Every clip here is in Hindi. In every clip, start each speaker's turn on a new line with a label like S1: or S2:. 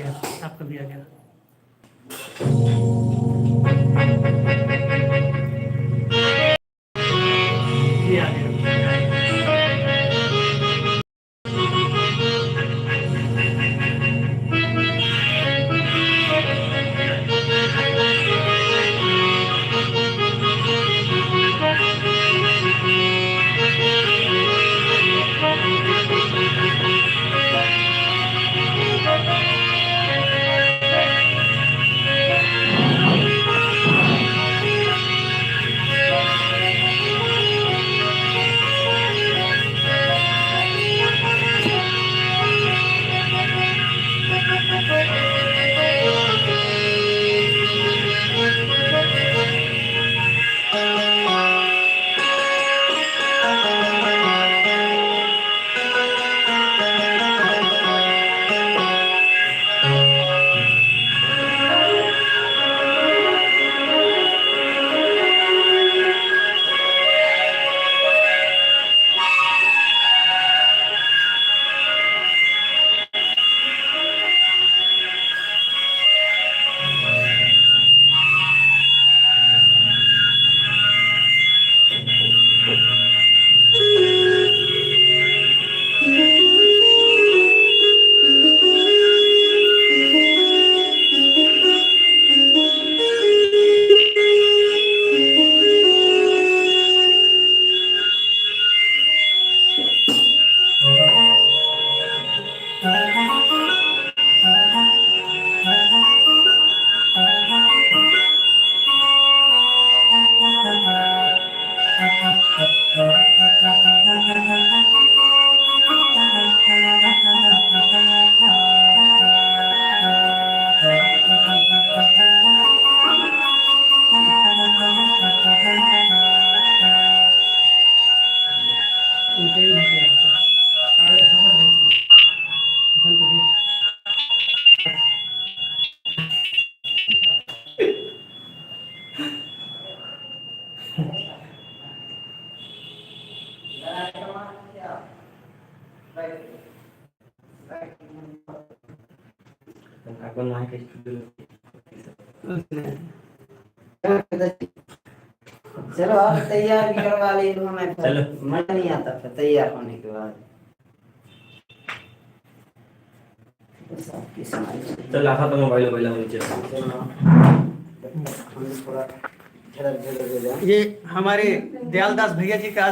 S1: गया, आपका भी आ गया। ये आ गया।
S2: चलो आप तैयार भी करवा ले लो, हमें मजा नहीं आता फिर तैयार होने के बाद।
S3: चल आखा तो मोबाइल मोबाइल नीचे।
S1: ये हमारे दयालदास भैया जी का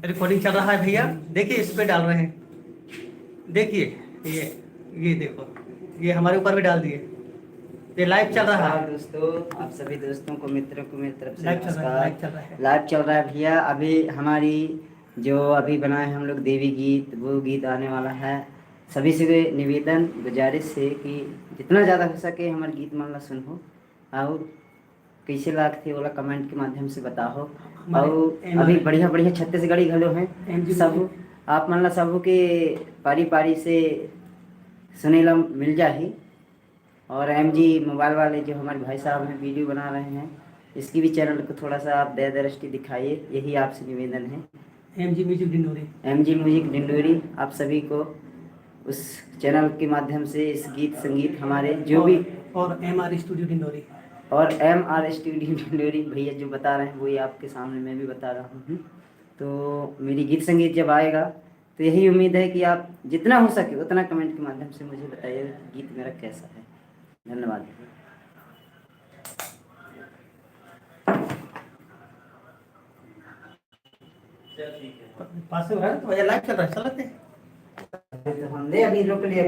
S1: रिकॉर्डिंग चल रहा है भैया, देखिए इस पे डाल रहे हैं, देखिए ये देखो, ये हमारे ऊपर भी डाल दिए, ये लाइव चल रहा है
S2: दोस्तों। आप सभी दोस्तों को, मित्रों को मेरी तरफ से
S1: लाइव चल रहा है,
S2: लाइव चल रहा है भैया। अभी हमारी जो अभी बनाए हम लोग देवी गीत, वो गीत आने वाला है। सभी से निवेदन गुजारिश है कि जितना ज़्यादा हो सके हमारे गीत मानला सुनो, और कैसे लाग थे वाला कमेंट के माध्यम से बताओ। और अभी बढ़िया बढ़िया छत्तीसगढ़ी घलो हैं सब, आप मानला सब के पारी पारी से सुनेला मिल जाही। और MG मोबाइल वाले जो हमारे भाई साहब हैं वीडियो बना रहे हैं, इसकी भी चैनल को थोड़ा सा आप दया दृष्टि दिखाइए, यही आपसे निवेदन है।
S1: MG म्यूजिक
S2: डिंडोरी आप सभी को उस चैनल के माध्यम से इस गीत संगीत हमारे जो भी,
S1: और MR स्टूडियो डिंडोरी,
S2: और MR स्टूडियो डिंडोरी भैया जो बता रहे हैं वही आपके सामने मैं भी बता रहा हूँ। तो मेरी गीत संगीत जब आएगा तो यही उम्मीद है कि आप जितना हो सके उतना कमेंट के माध्यम से मुझे बताइए गीत मेरा कैसा है। धन्यवाद।
S1: पास से लाइव चल रहा है, चलते
S2: हमने अभी रोक लिया।